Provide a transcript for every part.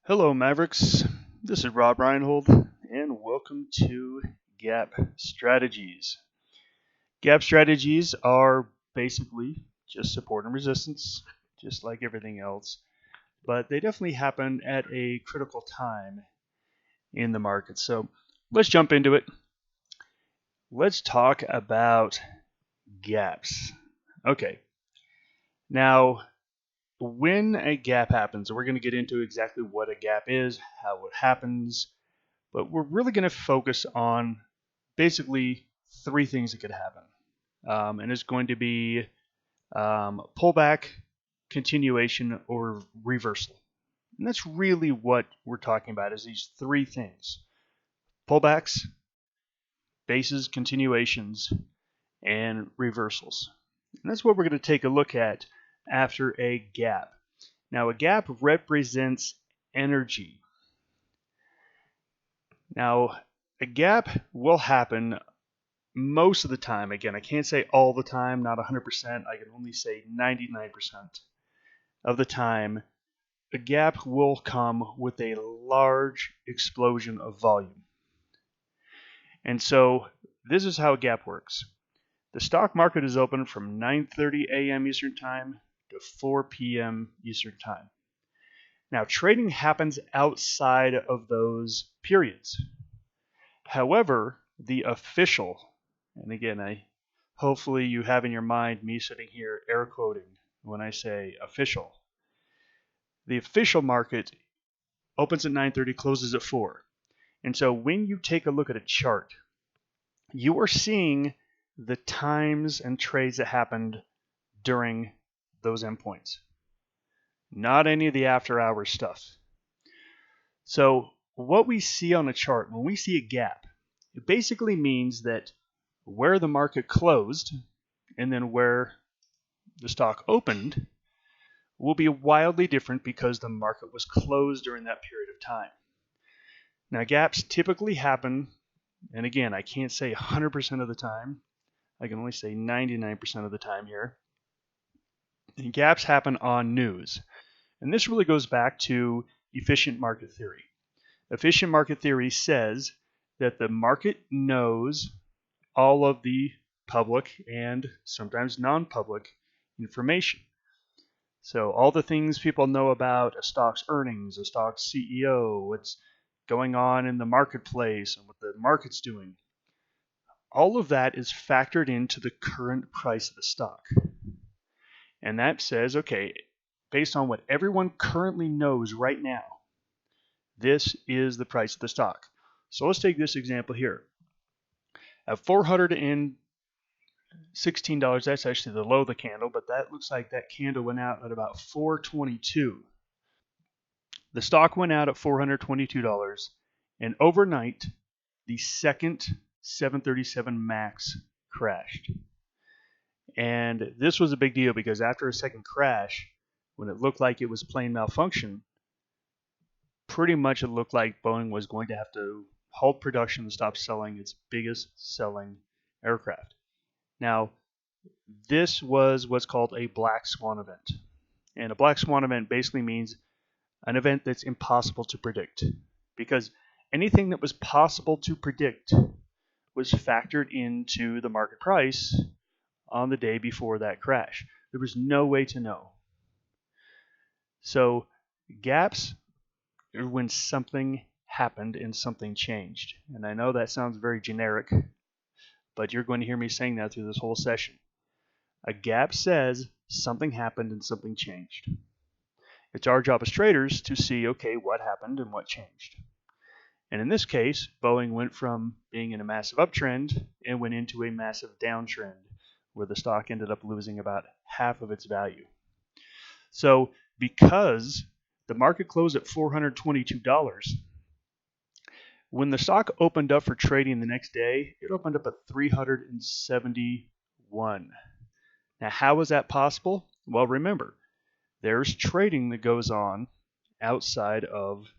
Hello, Mavericks. This is Rob Reinhold, and welcome to Gap Strategies. Gap strategies are basically just support and resistance, just like everything else, but they definitely happen at a critical time in the market. So let's jump into it. Let's talk about gaps. Okay, now when a gap happens, we're going to get into exactly what a gap is, how it happens, but we're really going to focus on basically three things that could happen. And it's going to be pullback, continuation, or reversal. And that's really what we're talking about is these three things. Pullbacks, bases, continuations, and reversals. And that's what we're going to take a look at after a gap. Now, a gap represents energy. Now, a gap will happen most of the time. Again, I can't say all the time, not 100%. I can only say 99% of the time. A gap will come with a large explosion of volume. And so this is how a gap works. The stock market is open from 9:30 a.m. Eastern Time to 4 p.m. Eastern Time. Now, trading happens outside of those periods. However, the official, and again, hopefully you have in your mind me sitting here air quoting when I say official. The official market opens at 9:30, closes at 4. And so when you take a look at a chart, you are seeing the times and trades that happened during those endpoints. Not any of the after hours stuff. So what we see on a chart, when we see a gap, it basically means that where the market closed and then where the stock opened will be wildly different because the market was closed during that period of time. Now, gaps typically happen, and again, I can't say 100% of the time. I can only say 99% of the time here. And gaps happen on news. And this really goes back to efficient market theory. Efficient market theory says that the market knows all of the public and sometimes non-public information. So all the things people know about a stock's earnings, a stock's CEO, what's going on in the marketplace and what the market's doing, all of that is factored into the current price of the stock. And that says, okay, based on what everyone currently knows right now, this is the price of the stock. So let's take this example here. At $416, that's actually the low of the candle, but that looks like that candle went out at about $422. The stock went out at $422, and overnight, the second 737 MAX crashed. And this was a big deal because after a second crash, when it looked like it was plain malfunction, pretty much it looked like Boeing was going to have to halt production and stop selling its biggest selling aircraft. Now, this was what's called a black swan event. And a black swan event basically means an event that's impossible to predict, because anything that was possible to predict was factored into the market price on the day before that crash. There was no way to know. So gaps are when something happened and something changed. And I know that sounds very generic, but you're going to hear me saying that through this whole session. A gap says something happened and something changed. It's our job as traders to see, okay, what happened and what changed. And in this case, Boeing went from being in a massive uptrend and went into a massive downtrend where the stock ended up losing about half of its value. So because the market closed at $422, when the stock opened up for trading the next day, it opened up at $371. Now, how is that possible? Well, remember, there's trading that goes on outside of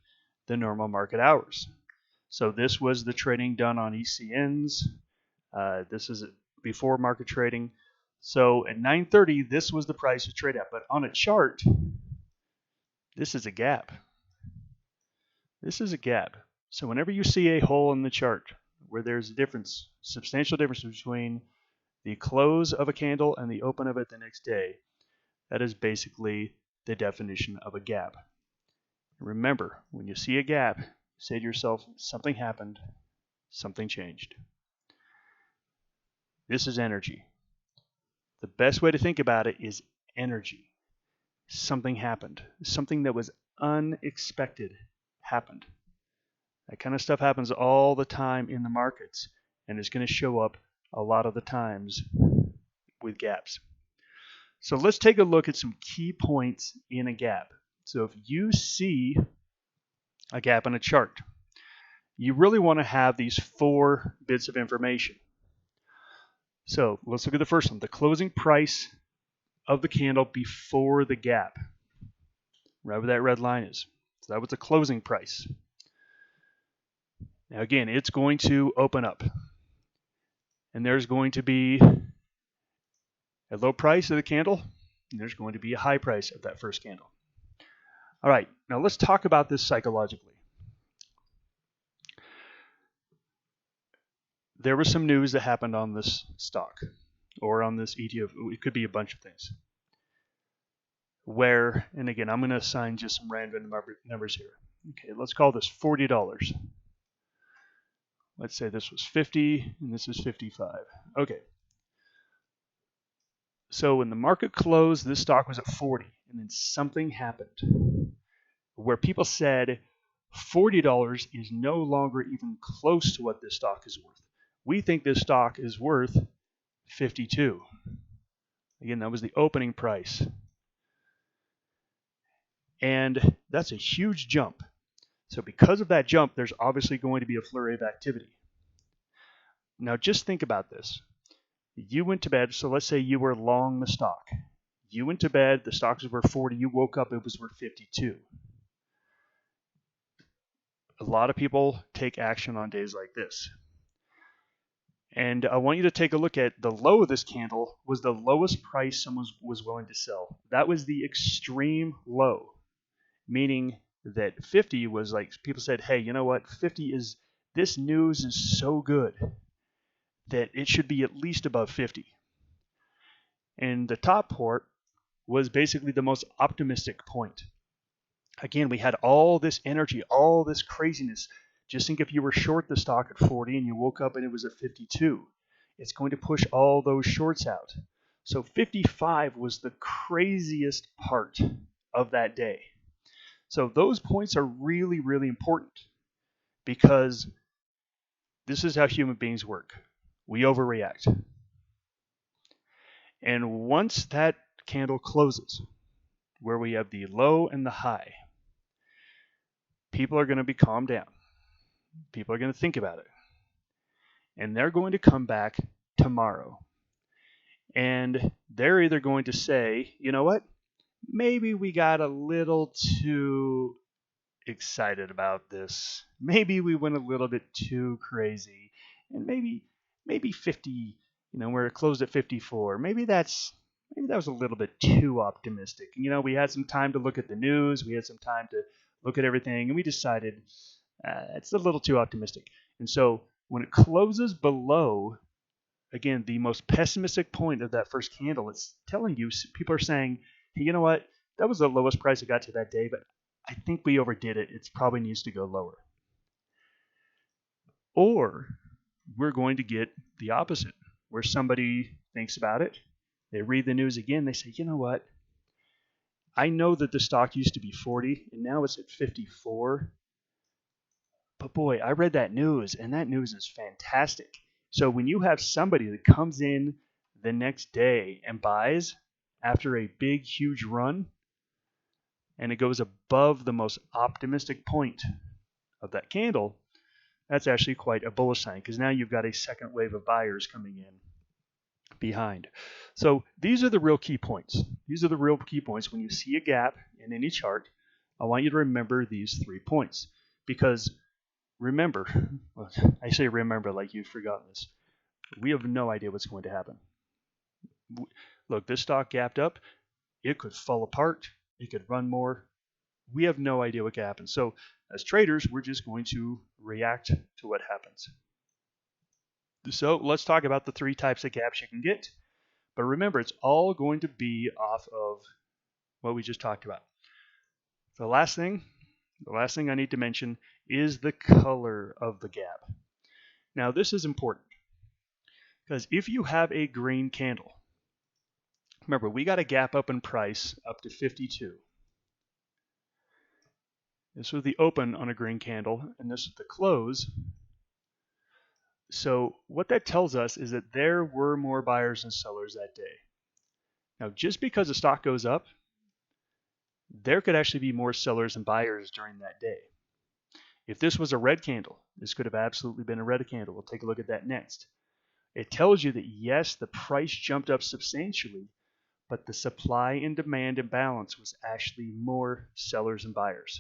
the normal market hours. So this was the trading done on ECNs. This is before market trading. So at 9:30, this was the price to trade at. But on a chart, this is a gap. This is a gap. So whenever you see a hole in the chart where there's a difference, substantial difference between the close of a candle and the open of it the next day, that is basically the definition of a gap. Remember, when you see a gap, say to yourself, something happened, something changed. This is energy. The best way to think about it is energy. Something happened. Something that was unexpected happened. That kind of stuff happens all the time in the markets, and it's going to show up a lot of the times with gaps. So let's take a look at some key points in a gap. So if you see a gap in a chart, you really want to have these 4 bits of information. So let's look at the first one, the closing price of the candle before the gap, right where that red line is. So that was the closing price. Now again, it's going to open up, and there's going to be a low price of the candle, and there's going to be a high price of that first candle. All right, now let's talk about this psychologically. There was some news that happened on this stock or on this ETF. It could be a bunch of things. Where, and again, I'm going to assign just some random numbers here. Okay, let's call this $40. Let's say this was 50 and this is 55. Okay. So when the market closed, this stock was at 40, and then something happened where people said $40 is no longer even close to what this stock is worth. We think this stock is worth 52. Again, that was the opening price. And that's a huge jump. So because of that jump, there's obviously going to be a flurry of activity. Now just think about this. You went to bed, so let's say you were long the stock. You went to bed, the stock was worth 40, you woke up, it was worth 52. A lot of people take action on days like this. And I want you to take a look at the low of this candle was the lowest price someone was willing to sell. That was the extreme low, meaning that 50 was like, people said, hey, you know what, 50 is, this news is so good that it should be at least above 50. And the top port was basically the most optimistic point. Again, we had all this energy, all this craziness. Just think if you were short the stock at 40 and you woke up and it was at 52. It's going to push all those shorts out. So 55 was the craziest part of that day. So those points are really, really important because this is how human beings work. We overreact. And once that candle closes, where we have the low and the high, people are going to be calmed down. People are going to think about it. And they're going to come back tomorrow. And they're either going to say, you know what, maybe we got a little too excited about this. Maybe we went a little bit too crazy. And maybe 50, where it closed at 54. Maybe that was a little bit too optimistic. We had some time to look at the news. We had some time to look at everything. And we decided it's a little too optimistic. And so when it closes below, again, the most pessimistic point of that first candle, it's telling you, people are saying, hey, you know what? That was the lowest price it got to that day, but I think we overdid it. It probably needs to go lower. Or we're going to get the opposite, where somebody thinks about it, they read the news again, they say, you know what? I know that the stock used to be 40 and now it's at 54. But boy, I read that news and that news is fantastic. So when you have somebody that comes in the next day and buys after a big, huge run, and it goes above the most optimistic point of that candle, that's actually quite a bullish sign because now you've got a second wave of buyers coming in behind. So these are the real key points. These are the real key points. When you see a gap in any chart, I want you to remember these 3 points because remember, well, I say remember like you've forgotten this. We have no idea what's going to happen. Look, this stock gapped up. It could fall apart. It could run more. We have no idea what could happen. So as traders, we're just going to react to what happens. So let's talk about the 3 types of gaps you can get. But remember, it's all going to be off of what we just talked about. The last thing I need to mention is the color of the gap. Now, this is important because if you have a green candle, remember, we got a gap up in price up to 52. This was the open on a green candle, and this is the close. So what that tells us is that there were more buyers than sellers that day. Now, just because the stock goes up, there could actually be more sellers than buyers during that day. If this was a red candle, this could have absolutely been a red candle. We'll take a look at that next. It tells you that yes, the price jumped up substantially, but the supply and demand imbalance was actually more sellers than buyers.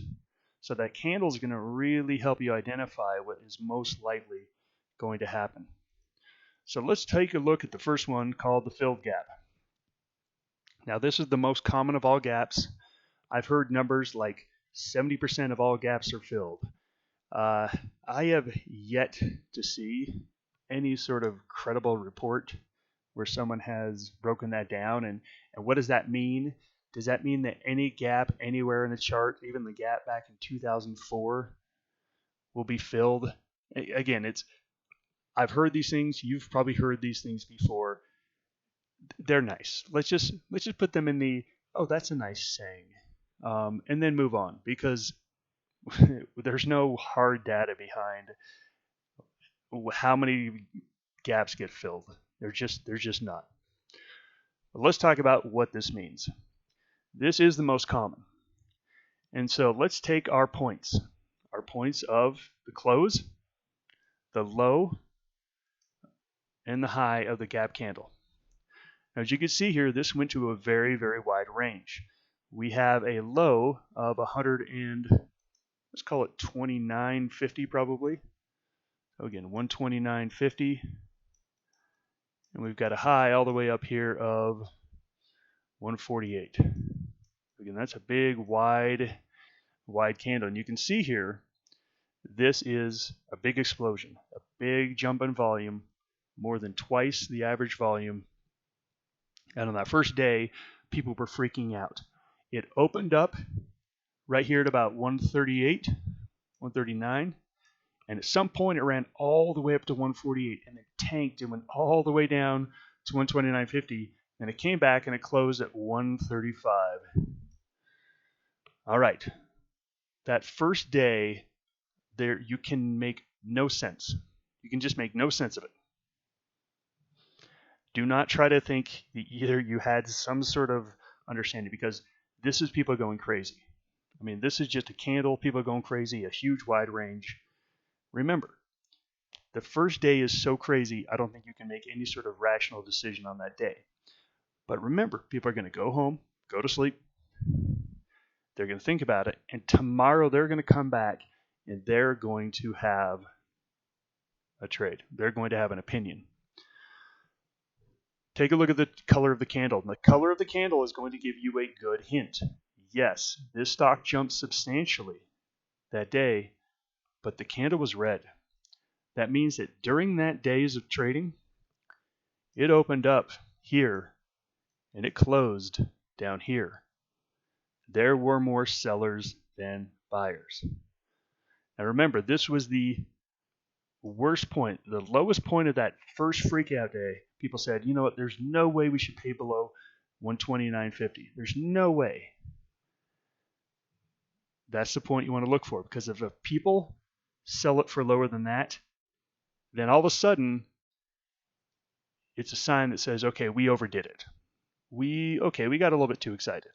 So that candle is going to really help you identify what is most likely going to happen. So let's take a look at the first one called the filled gap. Now, this is the most common of all gaps. I've heard numbers like 70% of all gaps are filled. I have yet to see any sort of credible report where someone has broken that down. And what does that mean? Does that mean that any gap anywhere in the chart, even the gap back in 2004, will be filled? Again, I've heard these things. You've probably heard these things before. They're nice. Let's just put them in the, oh, that's a nice saying, and then move on, because there's no hard data behind how many gaps get filled. There's just not. But let's talk about what this means. This is the most common. And so let's take our points of the close, the low, and the high of the gap candle. Now, as you can see here, this went to a very, very wide range. We have a low of 100 and let's call it 29.50 probably. So again, 129.50, and we've got a high all the way up here of 148. Again, that's a big, wide candle, and you can see here, this is a big explosion, a big jump in volume, more than twice the average volume. And on that first day, people were freaking out. It opened up right here at about 138, 139, and at some point it ran all the way up to 148, and it tanked and went all the way down to 129.50, and it came back and it closed at 135. All right, that first day, there you can make no sense. You can just make no sense of it. Do not try to think that either you had some sort of understanding, because this is people going crazy. I mean, this is just a candle, people going crazy, a huge wide range. Remember, the first day is so crazy, I don't think you can make any sort of rational decision on that day. But remember, people are going to go home, go to sleep. They're going to think about it, and tomorrow they're going to come back and they're going to have a trade. They're going to have an opinion. Take a look at the color of the candle. And the color of the candle is going to give you a good hint. Yes, this stock jumped substantially that day, but the candle was red. That means that during that days of trading, it opened up here and it closed down here. There were more sellers than buyers. Now remember, this was the worst point, the lowest point of that first freakout day. People said, you know what, there's no way we should pay below 129.50. There's no way. That's the point you want to look for, because if people sell it for lower than that, then all of a sudden it's a sign that says, okay, we overdid it. We got a little bit too excited.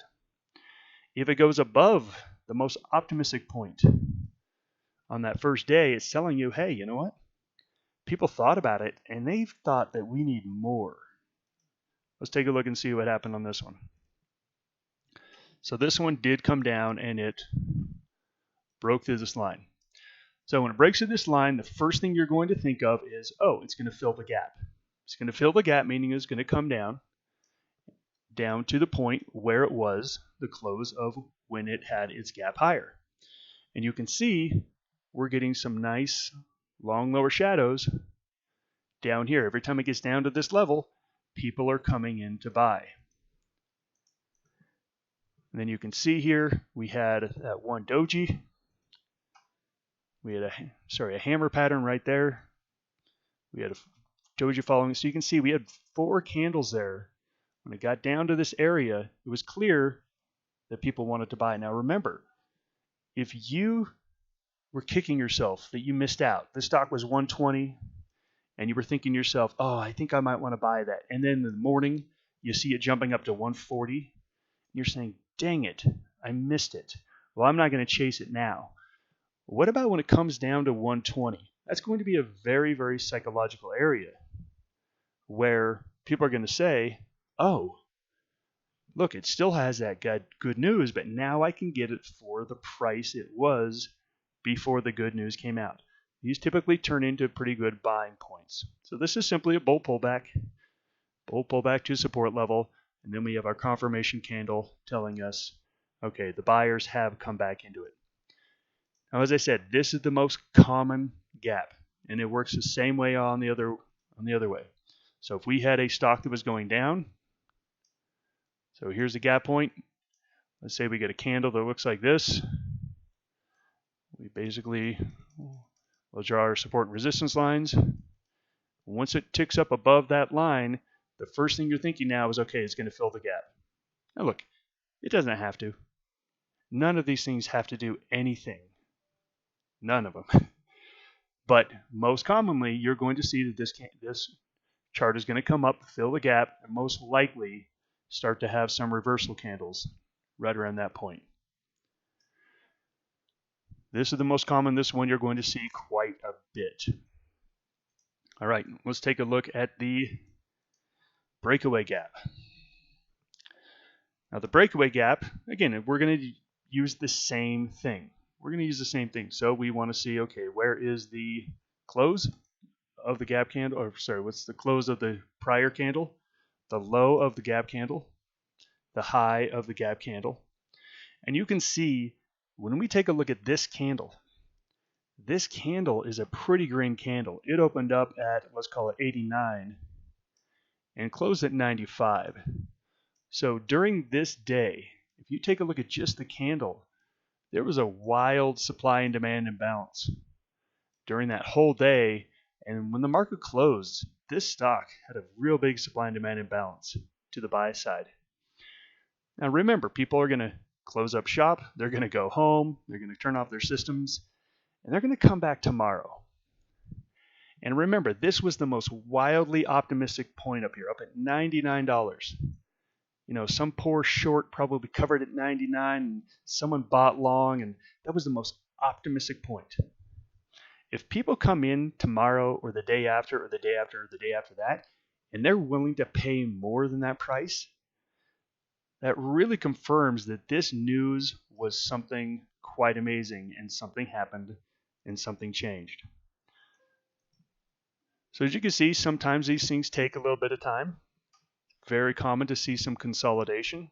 If it goes above the most optimistic point on that first day, it's telling you, hey, you know what? People thought about it, and they thought that we need more. Let's take a look and see what happened on this one. So this one did come down, and it broke through this line. So when it breaks through this line, the first thing you're going to think of is, oh, it's going to fill the gap. It's going to fill the gap, meaning it's going to come down to the point where it was the close of when it had its gap higher. And you can see we're getting some nice long lower shadows down here. Every time it gets down to this level, people are coming in to buy. And then you can see here we had that one doji. We had a hammer pattern right there. We had a doji following. So you can see we had 4 candles there. When it got down to this area, it was clear that people wanted to buy. Now remember, if you were kicking yourself that you missed out, the stock was 120, and you were thinking to yourself, oh, I think I might want to buy that. And then in the morning, you see it jumping up to 140. And you're saying, dang it, I missed it. Well, I'm not going to chase it now. What about when it comes down to 120? That's going to be a very, very psychological area where people are going to say, oh, look, it still has that good news, but now I can get it for the price it was before the good news came out. These typically turn into pretty good buying points. So this is simply a bull pullback to support level, and then we have our confirmation candle telling us, okay, the buyers have come back into it. Now, as I said, this is the most common gap, and it works the same way on the other way. So if we had a stock that was going down, so here's the gap point. Let's say we get a candle that looks like this. We basically will draw our support and resistance lines. Once it ticks up above that line, the first thing you're thinking now is, okay, it's going to fill the gap. Now look, it doesn't have to. None of these things have to do anything. None of them. But most commonly, you're going to see that this chart is going to come up, fill the gap, and most likely start to have some reversal candles right around that point. This is the most common. This one you're going to see quite a bit. All right, let's take a look at the breakaway gap. Now the breakaway gap, again, we're going to use the same thing. So we want to see, okay, where is the close of the gap candle, or sorry, what's the close of the prior candle, the low of the gap candle, the high of the gap candle. And you can see when we take a look at this candle is a pretty green candle. It opened up at, let's call it 89 and closed at 95. So during this day, if you take a look at just the candle, there was a wild supply and demand imbalance during that whole day. And when the market closed, this stock had a real big supply and demand imbalance to the buy side. Now remember, people are going to close up shop, they're going to go home, they're going to turn off their systems, and they're going to come back tomorrow. And remember, this was the most wildly optimistic point up here, up at $99. You know, some poor short probably covered at 99, and someone bought long, and that was the most optimistic point. If people come in tomorrow or the day after or the day after or the day after that, and they're willing to pay more than that price, that really confirms that this news was something quite amazing, and something happened and something changed. So as you can see, sometimes these things take a little bit of time. Very common to see some consolidation.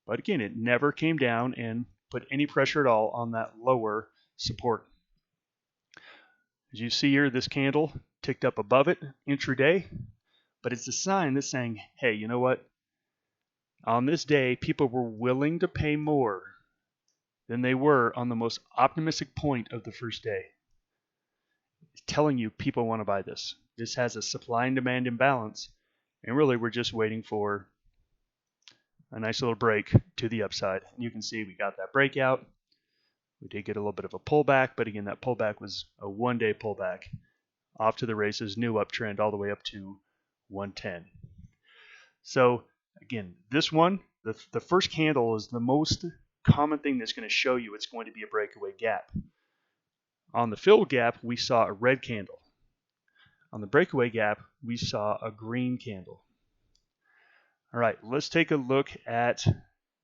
But again, it never came down and put any pressure at all on that lower support. As you see here, this candle ticked up above it intraday, but it's a sign that's saying, hey, you know what? On this day, people were willing to pay more than they were on the most optimistic point of the first day. It's telling you people want to buy this. This has a supply and demand imbalance, and really we're just waiting for a nice little break to the upside. And you can see we got that breakout. We did get a little bit of a pullback, but again, that pullback was a one-day pullback. Off to the races, new uptrend all the way up to 110. So again, this one, the first candle is the most common thing that's going to show you it's going to be a breakaway gap. On the fill gap, we saw a red candle. On the breakaway gap, we saw a green candle. All right, let's take a look at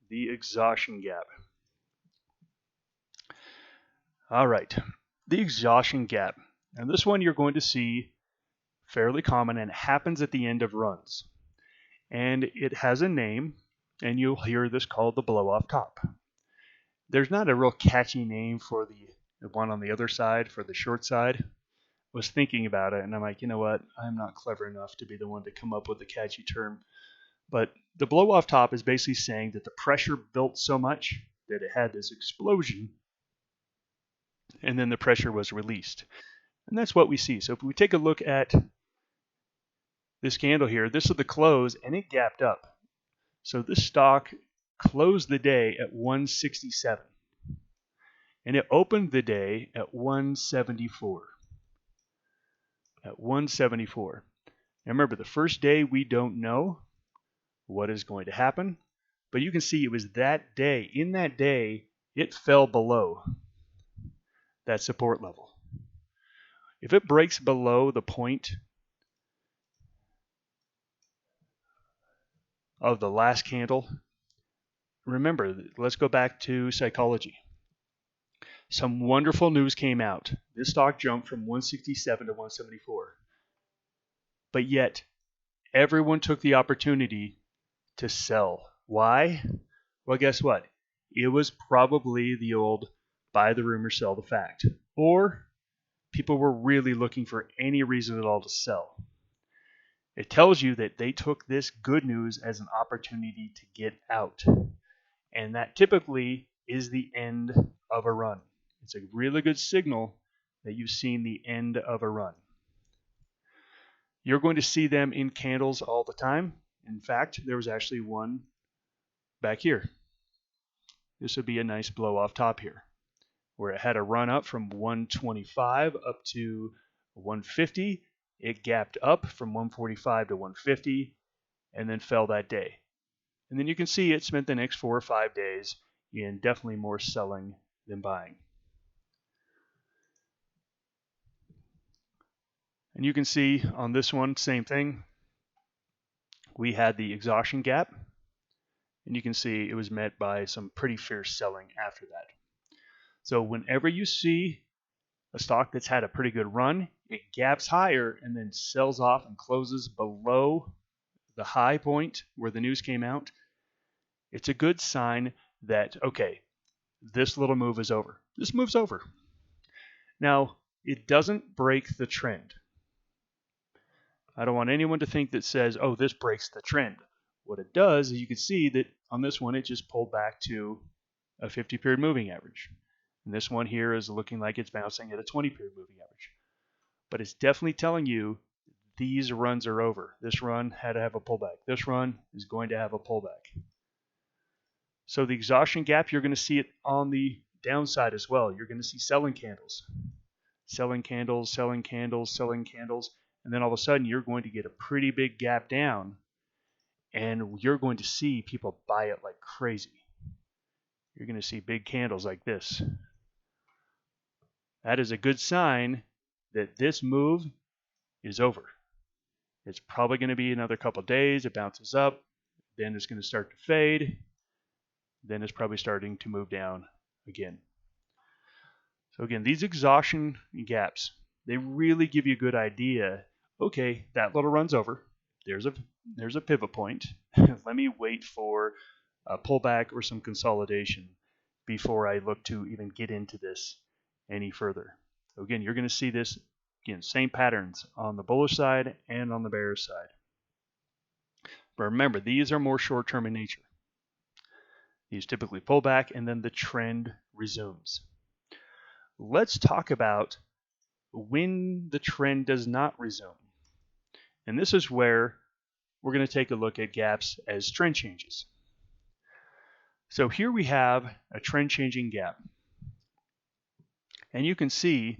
the exhaustion gap. All right, the exhaustion gap. Now this one you're going to see fairly common and happens at the end of runs. And it has a name, and you'll hear this called the blow off top. There's not a real catchy name for the one on the other side, for the short side. I was thinking about it, and I'm like, you know what? I'm not clever enough to be the one to come up with a catchy term. But the blow off top is basically saying that the pressure built so much that it had this explosion, and then the pressure was released. And that's what we see. So if we take a look at this candle here, this is the close, and it gapped up. So this stock closed the day at 167, and it opened the day at 174. At 174. Now remember, the first day we don't know what is going to happen, but you can see it was that day. In that day, it fell below that support level. If it breaks below the point of the last candle, remember, let's go back to psychology. Some wonderful news came out. This stock jumped from 167 to 174. But yet, everyone took the opportunity to sell. Why? Well, guess what? It was probably the old buy the rumor, sell the fact. Or people were really looking for any reason at all to sell. It tells you that they took this good news as an opportunity to get out. And that typically is the end of a run. It's a really good signal that you've seen the end of a run. You're going to see them in candles all the time. In fact, there was actually one back here. This would be a nice blow off top here, where it had a run up from 125 up to 150. It gapped up from 145 to 150 and then fell that day. And then you can see it spent the next 4 or 5 days in definitely more selling than buying. And you can see on this one, same thing. We had the exhaustion gap, and you can see it was met by some pretty fierce selling after that. So whenever you see a stock that's had a pretty good run, it gaps higher and then sells off and closes below the high point where the news came out, it's a good sign that, okay, this little move is over. This move's over. Now, it doesn't break the trend. I don't want anyone to think that says, oh, this breaks the trend. What it does is you can see that on this one, it just pulled back to a 50-period moving average. And this one here is looking like it's bouncing at a 20-period moving average. But it's definitely telling you these runs are over. This run had to have a pullback. This run is going to have a pullback. So the exhaustion gap, you're going to see it on the downside as well. You're going to see selling candles. Selling candles, selling candles, selling candles. And then all of a sudden, you're going to get a pretty big gap down, and you're going to see people buy it like crazy. You're going to see big candles like this. That is a good sign that this move is over. It's probably going to be another couple of days. It bounces up. Then it's going to start to fade. Then it's probably starting to move down again. So again, these exhaustion gaps, they really give you a good idea. Okay, that little run's over. There's a pivot point. Let me wait for a pullback or some consolidation before I look to even get into this any further. So again, you're going to see this, again, same patterns on the bullish side and on the bearish side. But remember, these are more short-term in nature. These typically pull back and then the trend resumes. Let's talk about when the trend does not resume. And this is where we're going to take a look at gaps as trend changes. So here we have a trend changing gap. And you can see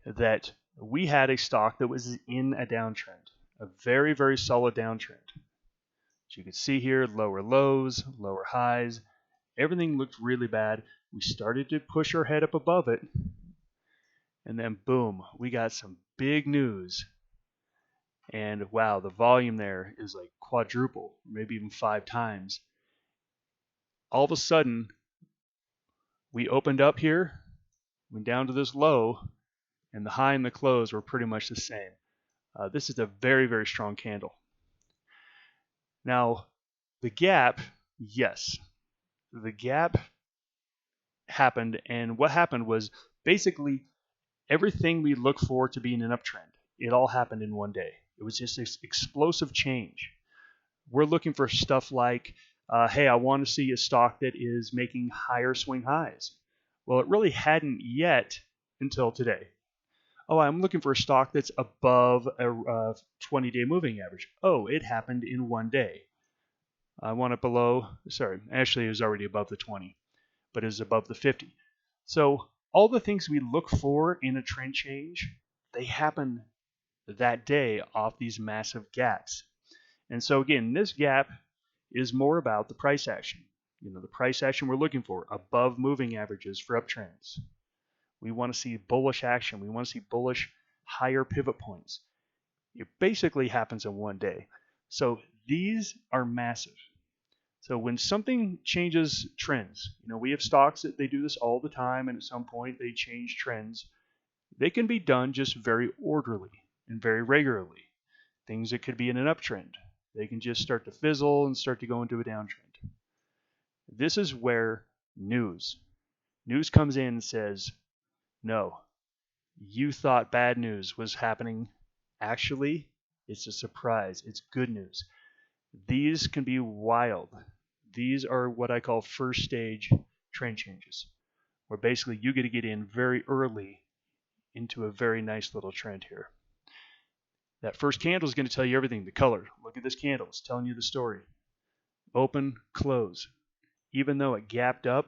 that we had a stock that was in a downtrend, a very, very solid downtrend. As you can see here, lower lows, lower highs, everything looked really bad. We started to push our head up above it, and then boom, we got some big news. And wow, the volume there is like quadruple, maybe even 5 times. All of a sudden, we opened up here, went down to this low, and the high and the close were pretty much the same. This is a very, very strong candle. Now, the gap, yes, the gap happened, and what happened was basically everything we look for to be in an uptrend. It all happened in one day. It was just this explosive change. We're looking for stuff like, hey, I want to see a stock that is making higher swing highs. Well, it really hadn't yet until today. Oh, I'm looking for a stock that's above a 20-day moving average. Oh, it happened in one day. I want it below, sorry, actually it was already above the 20, but it was above the 50. So all the things we look for in a trend change, they happen that day off these massive gaps. And so again, this gap is more about the price action. The price action we're looking for above moving averages for uptrends. We want to see bullish action. We want to see bullish higher pivot points. It basically happens in one day. So these are massive. So when something changes trends, we have stocks that they do this all the time, and at some point they change trends. They can be done just very orderly and very regularly. Things that could be in an uptrend, they can just start to fizzle and start to go into a downtrend. This is where news comes in and says, no, you thought bad news was happening. Actually, it's a surprise. It's good news. These can be wild. These are what I call first stage trend changes, where basically you get to get in very early into a very nice little trend here. That first candle is going to tell you everything. The color. Look at this candle. It's telling you the story. Open, close. Even though it gapped up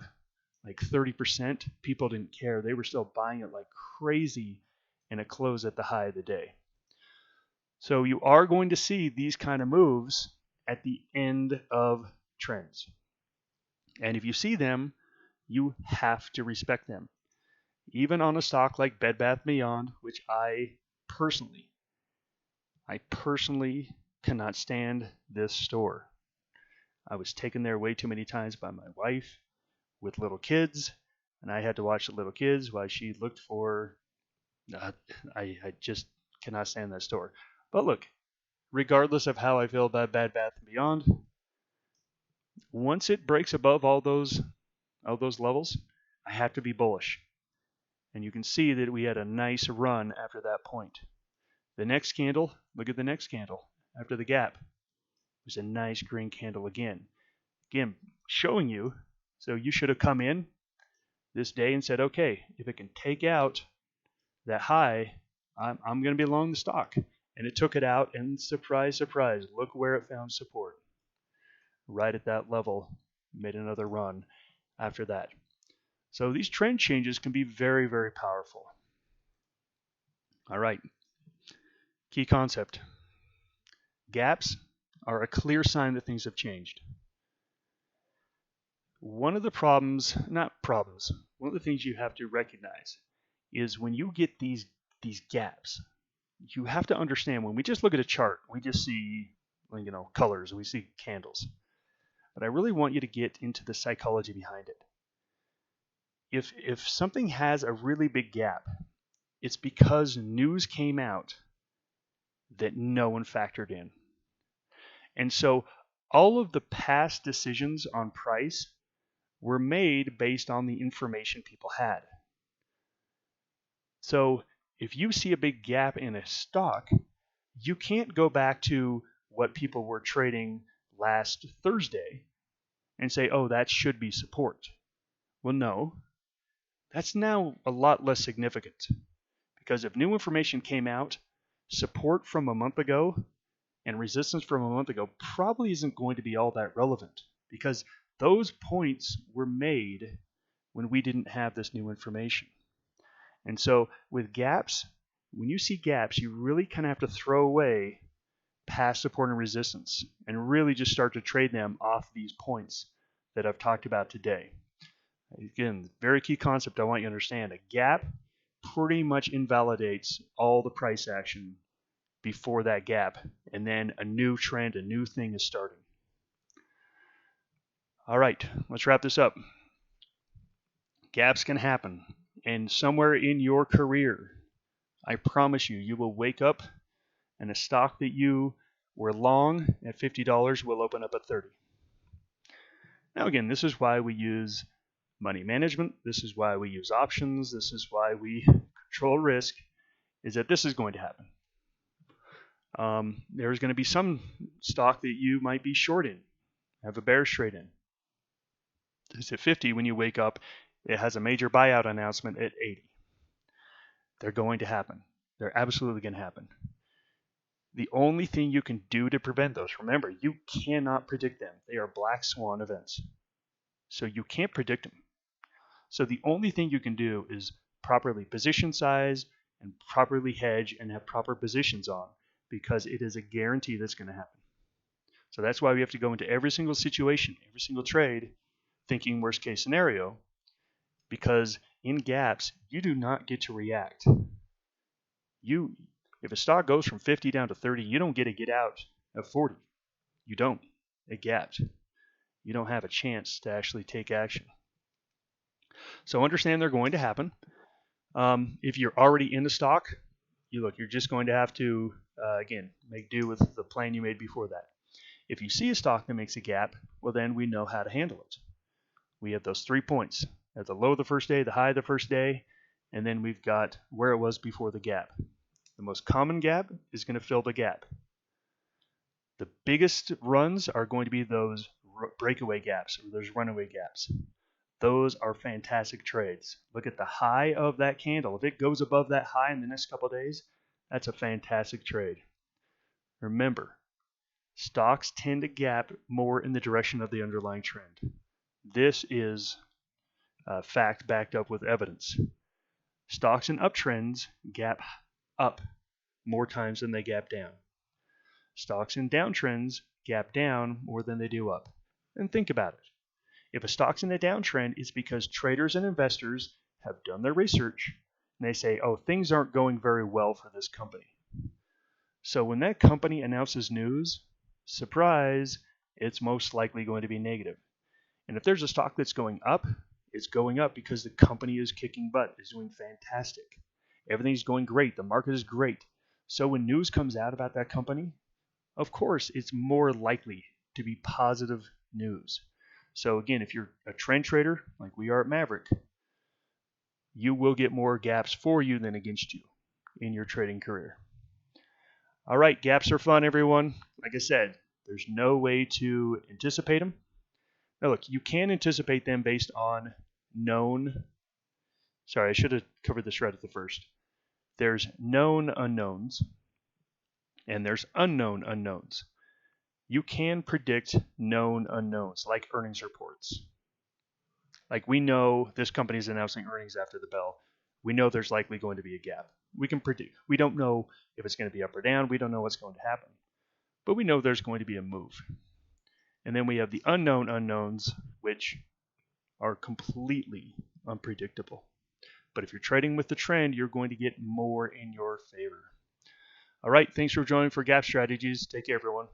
like 30%, people didn't care. They were still buying it like crazy, and it closed at the high of the day. So you are going to see these kind of moves at the end of trends. And if you see them, you have to respect them. Even on a stock like Bed Bath & Beyond, which I personally cannot stand this store. I was taken there way too many times by my wife with little kids, and I had to watch the little kids while she looked for. I just cannot stand that store. But look, regardless of how I feel about Bed Bath & Beyond, once it breaks above all those levels, I have to be bullish. And you can see that we had a nice run after that point. The next candle, look at the next candle after the gap. It was a nice green candle again. Again, showing you, so you should have come in this day and said, okay, if it can take out that high, I'm going to be long the stock. And it took it out, and surprise, surprise, look where it found support. Right at that level, made another run after that. So these trend changes can be very, very powerful. All right. Key concept. Gaps are a clear sign that things have changed. One of the one of the things you have to recognize is when you get these gaps, you have to understand when we just look at a chart, we just see, colors, we see candles. But I really want you to get into the psychology behind it. If something has a really big gap, it's because news came out that no one factored in. And so all of the past decisions on price were made based on the information people had. So if you see a big gap in a stock, you can't go back to what people were trading last Thursday and say, oh, that should be support. Well, no, that's now a lot less significant, because if new information came out, support from a month ago and resistance from a month ago probably isn't going to be all that relevant, because those points were made when we didn't have this new information. And so with gaps, when you see gaps, you really kind of have to throw away past support and resistance and really just start to trade them off these points that I've talked about today. Again, very key concept I want you to understand. A gap pretty much invalidates all the price action before that gap, and then a new trend, a new thing is starting. All right, let's wrap this up. Gaps can happen, and somewhere in your career, I promise you, you will wake up and a stock that you were long at $50 will open up at $30. Now again, this is why we use money management, this is why we use options, this is why we control risk, is that this is going to happen. There's going to be some stock that you might be short in, have a bearish trade in. It's at 50 when you wake up, it has a major buyout announcement at 80. They're going to happen. They're absolutely going to happen. The only thing you can do to prevent those, remember, you cannot predict them. They are black swan events. So you can't predict them. So the only thing you can do is properly position size and properly hedge and have proper positions on, because it is a guarantee that's going to happen. So that's why we have to go into every single situation, every single trade, thinking worst case scenario, because in gaps, you do not get to react. If a stock goes from 50 down to 30, you don't get to get out at 40. You don't. It gapped. You don't have a chance to actually take action. So understand they're going to happen. If you're already in the stock, you're just going to have to, again, make do with the plan you made before that. If you see a stock that makes a gap, well, then we know how to handle it. We have those 3 points. At the low of the first day, the high of the first day, and then we've got where it was before the gap. The most common gap is going to fill the gap. The biggest runs are going to be those breakaway gaps or those runaway gaps. Those are fantastic trades. Look at the high of that candle. If it goes above that high in the next couple of days, that's a fantastic trade. Remember, stocks tend to gap more in the direction of the underlying trend. This is a fact backed up with evidence. Stocks in uptrends gap up more times than they gap down. Stocks in downtrends gap down more than they do up. And think about it. If a stock's in a downtrend, it's because traders and investors have done their research and they say, oh, things aren't going very well for this company. So when that company announces news, surprise, it's most likely going to be negative. And if there's a stock that's going up, it's going up because the company is kicking butt, is doing fantastic. Everything's going great. The market is great. So when news comes out about that company, of course, it's more likely to be positive news. So again, if you're a trend trader like we are at Maverick, you will get more gaps for you than against you in your trading career. All right, gaps are fun, everyone. Like I said, there's no way to anticipate them. Now look, you can anticipate them based on known. Sorry, I should have covered this right at the first. There's known unknowns and there's unknown unknowns. You can predict known unknowns like earnings reports. Like we know this company is announcing earnings after the bell. We know there's likely going to be a gap. We can predict. We don't know if it's going to be up or down. We don't know what's going to happen. But we know there's going to be a move. And then we have the unknown unknowns, which are completely unpredictable. But if you're trading with the trend, you're going to get more in your favor. All right, thanks for joining for Gap Strategies. Take care, everyone.